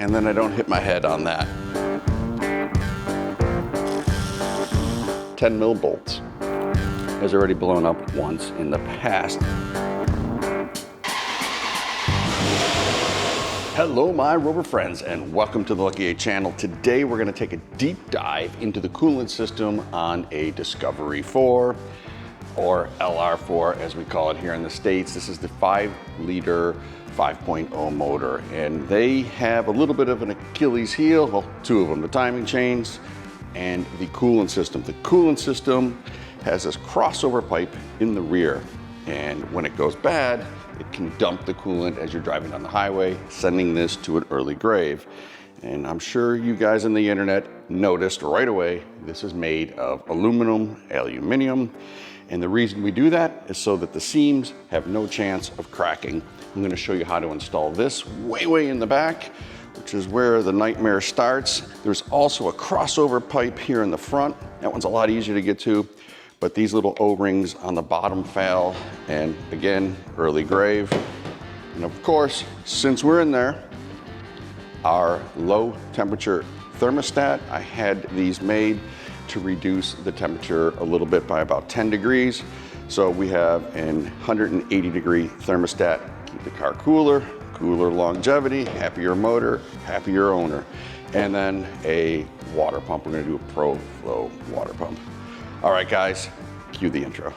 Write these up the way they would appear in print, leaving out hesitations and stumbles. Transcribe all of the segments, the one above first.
and then I don't hit my head on that. 10 mil bolts. Has already blown up once in the past. Hello my Rover friends, and welcome to the Lucky 8 channel. Today we're going to take a deep dive into the coolant system on a Discovery 4 or LR4 as we call it here in the States. This is the 5-liter 5.0 motor, and they have a little bit of an Achilles heel, well, two of them, the timing chains and the coolant system. The coolant system has this crossover pipe in the rear, and when it goes bad, it can dump the coolant as you're driving down the highway, sending this to an early grave. And I'm sure you guys on the internet noticed right away, this is made of aluminum, and the reason we do that is so that the seams have no chance of cracking. I'm gonna show you how to install this way in the back, which is where the nightmare starts. There's also a crossover pipe here in the front. That one's a lot easier to get to, but these little O-rings on the bottom fail, and again, early grave. And of course, since we're in there, our low temperature thermostat, I had these made to reduce the temperature a little bit by about 10 degrees. So we have an 180 degree thermostat, keep the car cooler longevity, happier motor, happier owner. And then a water pump. We're gonna do a Pro Flow water pump. All right, guys, cue the intro.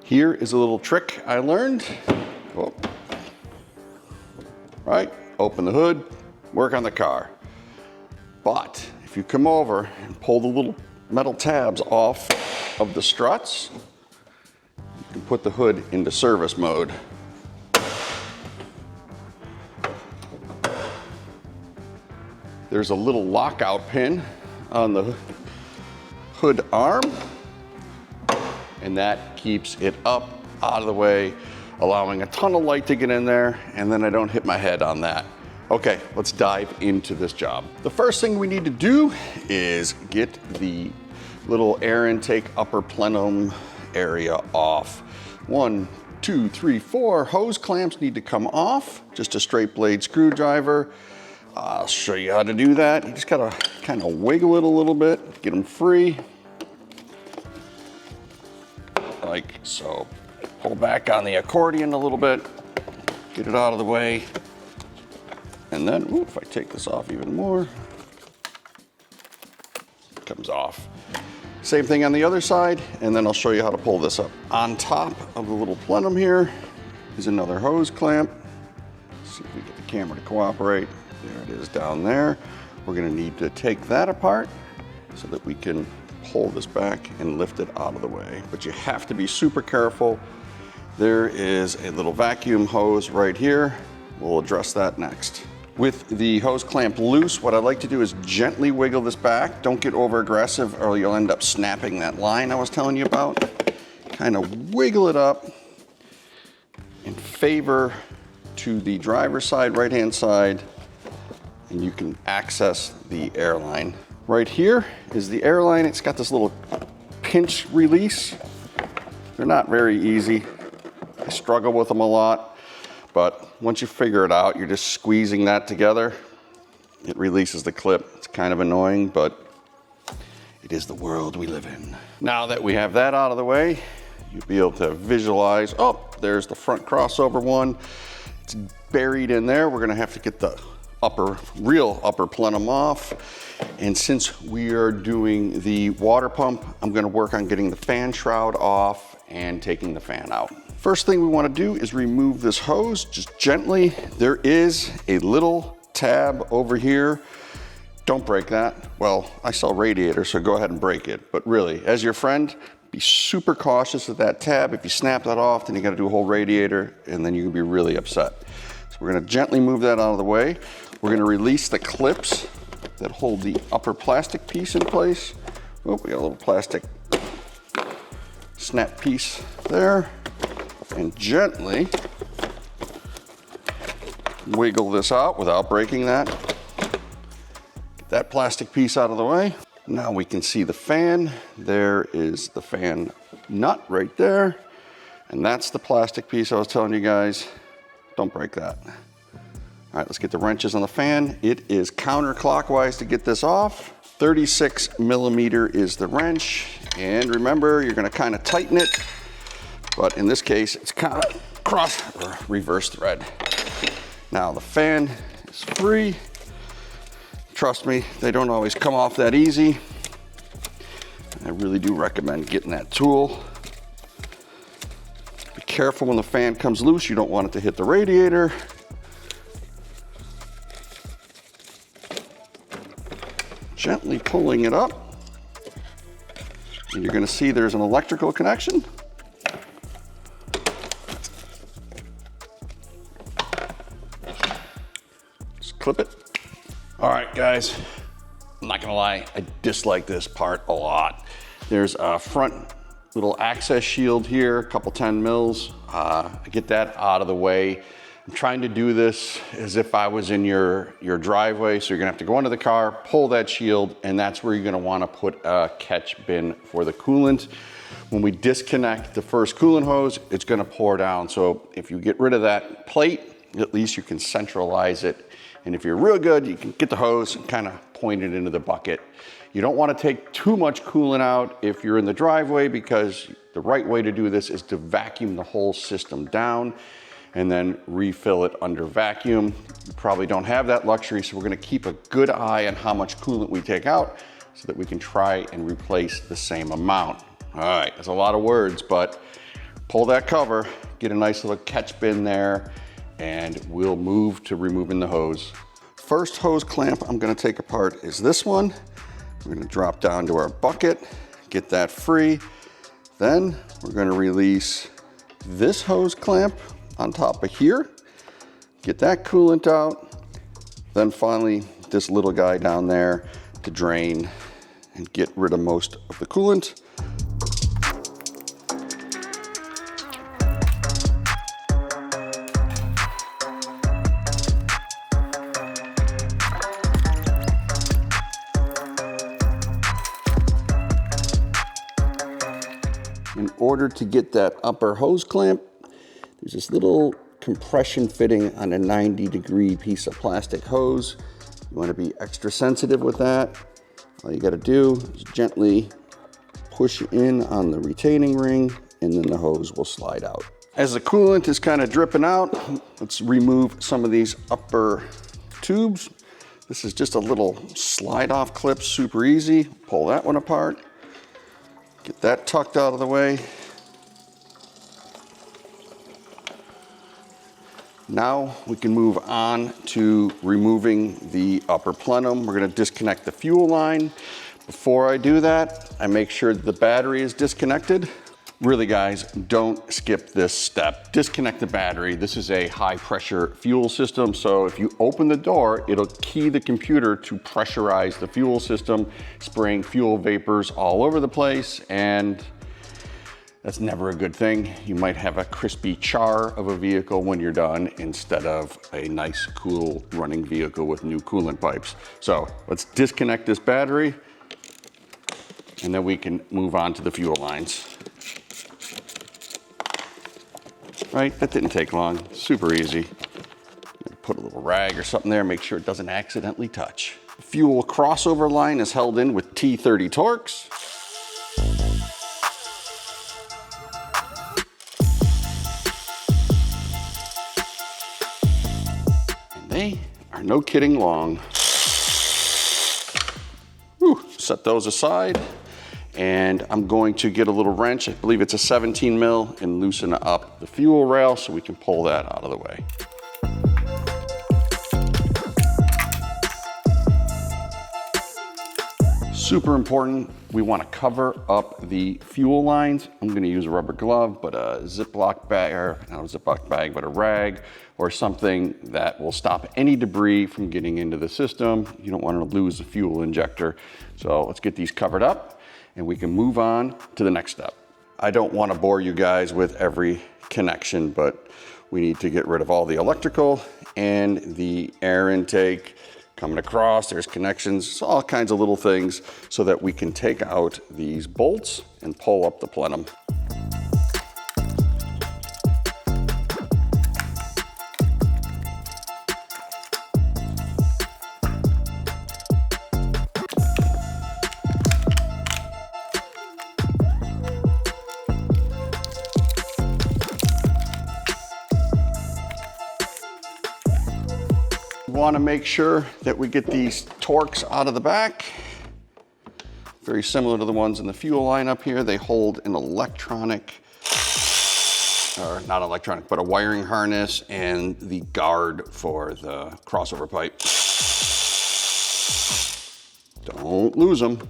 Here is a little trick I learned. Oh. Right, open the hood, work on the car. But if you come over and pull the little metal tabs off of the struts, you can put the hood into service mode. There's a little lockout pin on the hood arm, and that keeps it up out of the way, allowing a ton of light to get in there, and then I don't hit my head on that. Okay, let's dive into this job. The first thing we need to do is get the little air intake upper plenum area off. 1, 2, 3, 4 hose clamps need to come off. Just a straight blade screwdriver. I'll show you how to do that. You just gotta kind of wiggle it a little bit, get them free. Like so. Pull back on the accordion a little bit, get it out of the way. And then, ooh, if I take this off even more, it comes off. Same thing on the other side, and then I'll show you how to pull this up. On top of the little plenum here is another hose clamp. Let's see if we get the camera to cooperate. There it is down there. We're gonna need to take that apart so that we can pull this back and lift it out of the way. But you have to be super careful. There is a little vacuum hose right here. We'll address that next. With the hose clamp loose, what I like to do is gently wiggle this back. Don't get over aggressive or you'll end up snapping that line I was telling you about. Kind of wiggle it up in favor to the driver's side, right-hand side, and you can access the air line. Right here is the air line. It's got this little pinch release. They're not very easy. I struggle with them a lot. But once you figure it out, you're just squeezing that together. It releases the clip. It's kind of annoying, but it is the world we live in. Now that we have that out of the way, you'll be able to visualize, oh, there's the front crossover one. It's buried in there. We're gonna have to get the real upper plenum off. And since we are doing the water pump, I'm gonna work on getting the fan shroud off and taking the fan out. First thing we want to do is remove this hose, just gently. There is a little tab over here. Don't break that. Well, I sell radiators, so go ahead and break it. But really, as your friend, be super cautious of that tab. If you snap that off, then you gotta do a whole radiator, and then you can be really upset. So we're gonna gently move that out of the way. We're gonna release the clips that hold the upper plastic piece in place. Oh, we got a little plastic snap piece there. And gently wiggle this out without breaking that. Get that plastic piece out of the way. Now we can see the fan. There is the fan nut right there. And that's the plastic piece I was telling you guys. Don't break that. All right, let's get the wrenches on the fan. It is counterclockwise to get this off. 36 millimeter is the wrench. And remember, you're gonna kind of tighten it, but in this case, it's kind of cross or reverse thread. Now the fan is free. Trust me, they don't always come off that easy. I really do recommend getting that tool. Be careful when the fan comes loose. You don't want it to hit the radiator. Gently pulling it up. And you're gonna see there's an electrical connection. Clip it. All right, guys, I'm not gonna lie, I dislike this part a lot. There's a front little access shield here, a couple 10 mils. I get that out of the way. I'm trying to do this as if I was in your driveway, so you're gonna have to go under the car, pull that shield, and that's where you're gonna wanna put a catch bin for the coolant. When we disconnect the first coolant hose, it's gonna pour down. So if you get rid of that plate, at least you can centralize it. And if you're real good, you can get the hose and kind of point it into the bucket. You don't want to take too much coolant out if you're in the driveway, because the right way to do this is to vacuum the whole system down and then refill it under vacuum. You probably don't have that luxury, so we're going to keep a good eye on how much coolant we take out so that we can try and replace the same amount. All right, that's a lot of words, but pull that cover, get a nice little catch bin there, and we'll move to removing the hose. First hose clamp I'm gonna take apart is this one. We're gonna drop down to our bucket, get that free. Then we're gonna release this hose clamp on top of here, get that coolant out. Then finally, this little guy down there to drain and get rid of most of the coolant. In order to get that upper hose clamp, there's this little compression fitting on a 90-degree piece of plastic hose. You want to be extra sensitive with that. All you got to do is gently push in on the retaining ring, and then the hose will slide out. As the coolant is kind of dripping out, let's remove some of these upper tubes. This is just a little slide-off clip, super easy. Pull that one apart. Get that tucked out of the way. Now we can move on to removing the upper plenum. We're gonna disconnect the fuel line. Before I do that, I make sure that the battery is disconnected. Really, guys, don't skip this step. Disconnect the battery. This is a high pressure fuel system, so if you open the door, it'll key the computer to pressurize the fuel system, spraying fuel vapors all over the place, and that's never a good thing. You might have a crispy char of a vehicle when you're done instead of a nice, cool running vehicle with new coolant pipes. So let's disconnect this battery, and then we can move on to the fuel lines. Right, that didn't take long, super easy. Put a little rag or something there, make sure it doesn't accidentally touch. Fuel crossover line is held in with T30 Torx. And they are no kidding long. Whew, set those aside. And I'm going to get a little wrench, I believe it's a 17 mil, and loosen up the fuel rail so we can pull that out of the way. Super important, we want to cover up the fuel lines. I'm going to use a rubber glove, but a Ziploc bag, or not a Ziploc bag, but a rag or something that will stop any debris from getting into the system. You don't want to lose the fuel injector. So let's get these covered up, and we can move on to the next step. I don't want to bore you guys with every connection, but we need to get rid of all the electrical and the air intake coming across. There's connections, all kinds of little things so that we can take out these bolts and pull up the plenum. We want to make sure that we get these torques out of the back. Very similar to the ones in the fuel line up here. They hold an electronic, or not electronic, but a wiring harness and the guard for the crossover pipe. Don't lose them.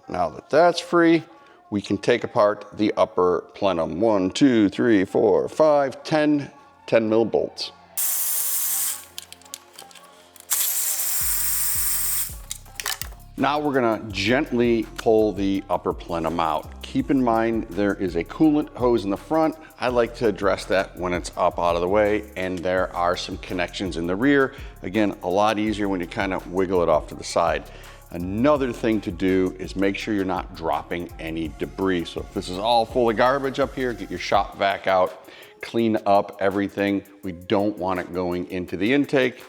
Now that that's free, we can take apart the upper plenum. 1, 2, 3, 4, 5, 10 mil bolts. Now we're gonna gently pull the upper plenum out. Keep in mind there is a coolant hose in the front. I like to address that when it's up out of the way, and there are some connections in the rear. Again, a lot easier when you kind of wiggle it off to the side. Another thing to do is make sure you're not dropping any debris. So if this is all full of garbage up here, get your shop vac out, clean up everything. We don't want it going into the intake.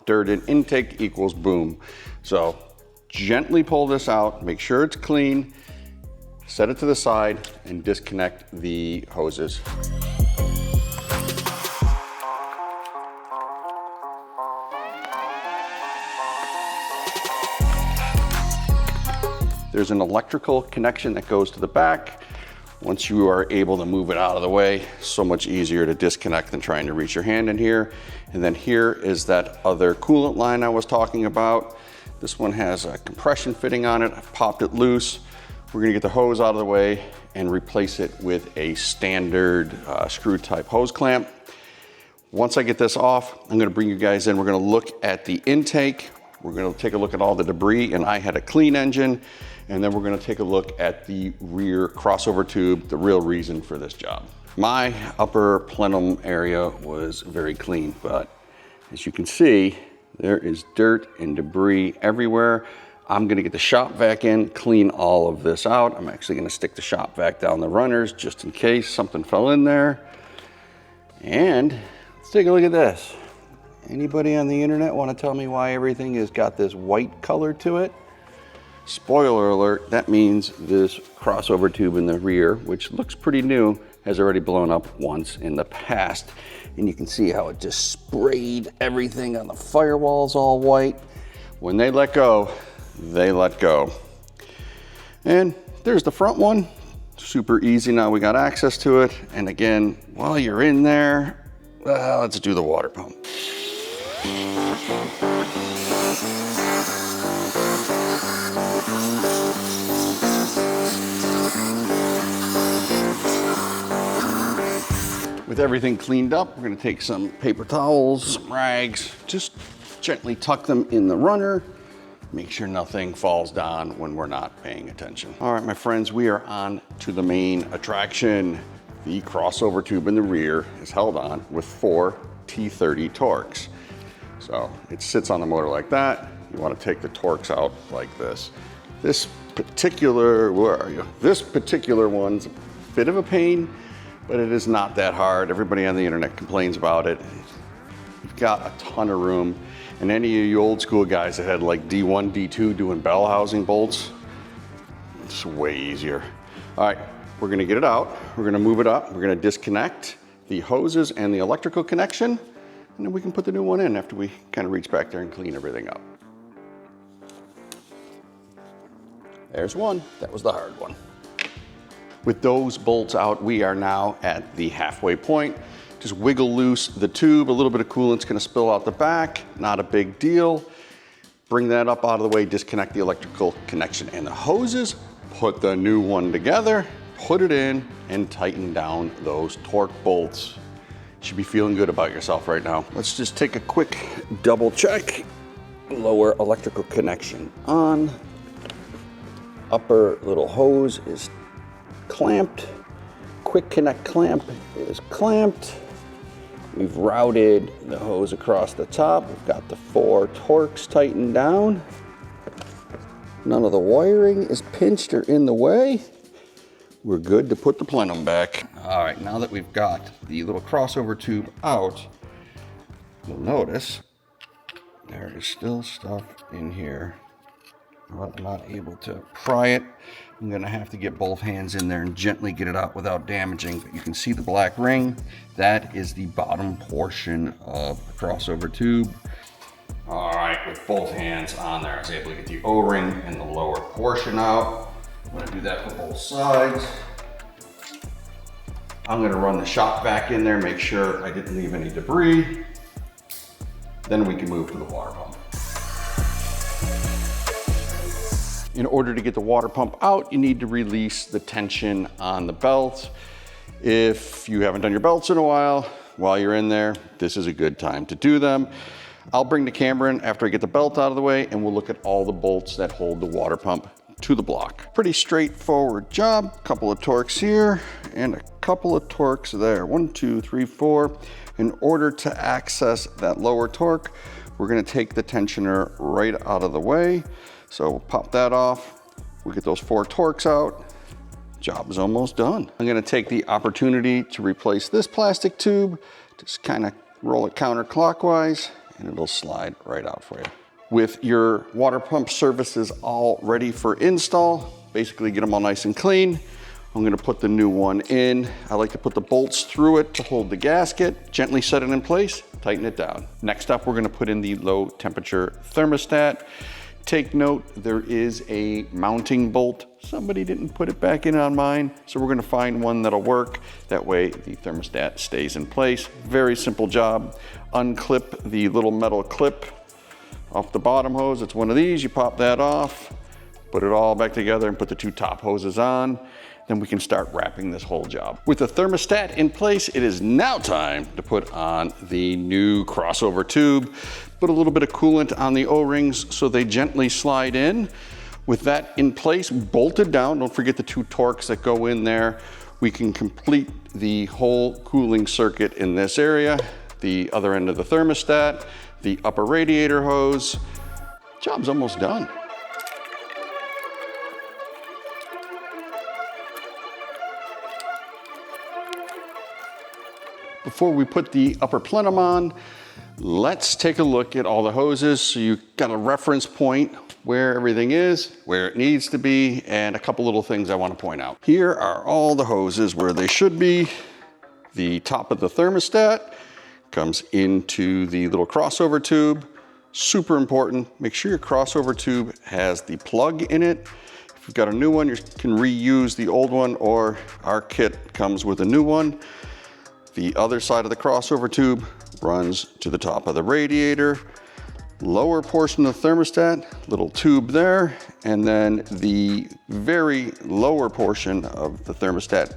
Dirt in intake equals boom. So gently pull this out, make sure it's clean, set it to the side, and disconnect the hoses. There's an electrical connection that goes to the back. Once you are able to move it out of the way, so much easier to disconnect than trying to reach your hand in here. And then here is that other coolant line I was talking about. This one has a compression fitting on it. I've popped it loose. We're gonna get the hose out of the way and replace it with a standard screw type hose clamp. Once I get this off, I'm gonna bring you guys in. We're gonna look at the intake. We're gonna take a look at all the debris, and I had a clean engine. And then we're gonna take a look at the rear crossover tube, the real reason for this job. My upper plenum area was very clean, but as you can see, there is dirt and debris everywhere. I'm gonna get the shop vac in, clean all of this out. I'm actually gonna stick the shop vac down the runners just in case something fell in there. And let's take a look at this. Anybody on the internet wanna tell me why everything has got this white color to it? Spoiler alert, that means this crossover tube in the rear, which looks pretty new, has already blown up once in the past. And you can see how it just sprayed everything on the firewalls all white. When they let go, they let go. And there's the front one. Super easy now, we got access to it. And again, while you're in there, let's do the water pump. With everything cleaned up, we're gonna take some paper towels, some rags, just gently tuck them in the runner. Make sure nothing falls down when we're not paying attention. All right, my friends, we are on to the main attraction. The crossover tube in the rear is held on with 4 T30 Torx. So it sits on the motor like that. You wanna take the Torx out like this. This particular, where are you? This particular one's a bit of a pain, but it is not that hard. Everybody on the internet complains about it. You've got a ton of room. And any of you old school guys that had like D1, D2 doing bell housing bolts, it's way easier. All right, we're gonna get it out. We're gonna move it up. We're gonna disconnect the hoses and the electrical connection, and then we can put the new one in after we kind of reach back there and clean everything up. There's one, that was the hard one. With those bolts out, we are now at the halfway point. Just wiggle loose the tube. A little bit of coolant's gonna spill out the back, not a big deal. Bring that up out of the way, disconnect the electrical connection and the hoses, put the new one together, put it in, and tighten down those torque bolts. You should be feeling good about yourself right now. Let's just take a quick double check. Lower electrical connection on. upper little hose is clamped. Quick connect clamp is clamped. We've routed the hose across the top. We've got the 4 Torx tightened down. None of the wiring is pinched or in the way. We're good to put the plenum back. All right, now that we've got the little crossover tube out, you'll notice there is still stuff in here. Well, I'm not able to pry it. I'm gonna have to get both hands in there and gently get it out without damaging. But you can see the black ring. That is the bottom portion of the crossover tube. All right, with both hands on there, I was able to get the O-ring and the lower portion out. I'm gonna do that for both sides. I'm gonna run the shock vac in there, make sure I didn't leave any debris. Then we can move to the water pump. In order to get the water pump out, you need to release the tension on the belt. If you haven't done your belts in a while you're in there, this is a good time to do them. I'll bring the camera in after I get the belt out of the way, and we'll look at all the bolts that hold the water pump to the block. Pretty straightforward job. Couple of Torx here and a couple of Torx there. 1, 2, 3, 4. In order to access that lower torque, we're gonna take the tensioner right out of the way. So we'll pop that off. We'll get those 4 Torx out. Job is almost done. I'm gonna take the opportunity to replace this plastic tube. Just kind of roll it counterclockwise and it'll slide right out for you. With your water pump services all ready for install, basically get them all nice and clean, I'm gonna put the new one in. I like to put the bolts through it to hold the gasket, gently set it in place, tighten it down. Next up, we're gonna put in the low temperature thermostat. Take note, there is a mounting bolt. Somebody didn't put it back in on mine, so we're gonna find one that'll work. That way the thermostat stays in place. Very simple job. Unclip the little metal clip off the bottom hose. It's one of these, you pop that off, put it all back together and put the 2 top hoses on. Then we can start wrapping this whole job. With the thermostat in place, it is now time to put on the new crossover tube. Put a little bit of coolant on the O-rings so they gently slide in. With that in place, bolted down, don't forget the 2 Torx that go in there. We can complete the whole cooling circuit in this area, the other end of the thermostat, the upper radiator hose. Job's almost done. Before we put the upper plenum on, let's take a look at all the hoses so you've got a reference point where everything is, where it needs to be, and a couple little things I want to point out. Here are all the hoses where they should be. The top of the thermostat comes into the little crossover tube. Super important, make sure your crossover tube has the plug in it. If you've got a new one, you can reuse the old one, or our kit comes with a new one. The other side of the crossover tube runs to the top of the radiator. Lower portion of the thermostat, little tube there, and then the very lower portion of the thermostat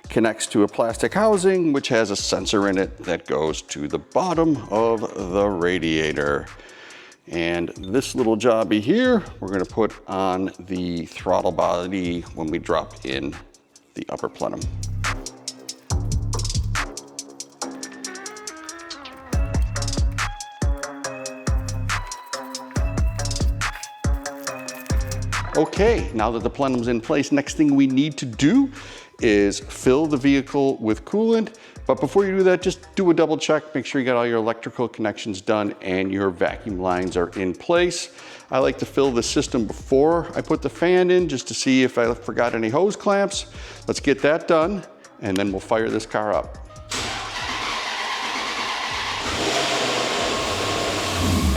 connects to a plastic housing which has a sensor in it that goes to the bottom of the radiator. And this little jobby here, we're gonna put on the throttle body when we drop in the upper plenum. Okay, now that the plenum's in place, next thing we need to do is fill the vehicle with coolant. But before you do that, just do a double check, make sure you got all your electrical connections done and your vacuum lines are in place. I like to fill the system before I put the fan in, just to see if I forgot any hose clamps. Let's get that done, and then we'll fire this car up.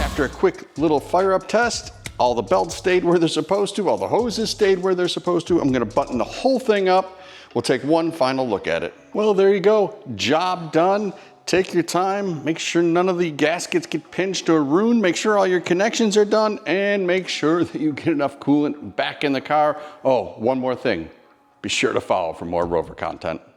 After a quick little fire up test, all the belts stayed where they're supposed to, all the hoses stayed where they're supposed to. I'm gonna button the whole thing up. We'll take one final look at it. Well, there you go, job done. Take your time, make sure none of the gaskets get pinched or ruined, make sure all your connections are done, and make sure that you get enough coolant back in the car. Oh, one more thing, be sure to follow for more Rover content.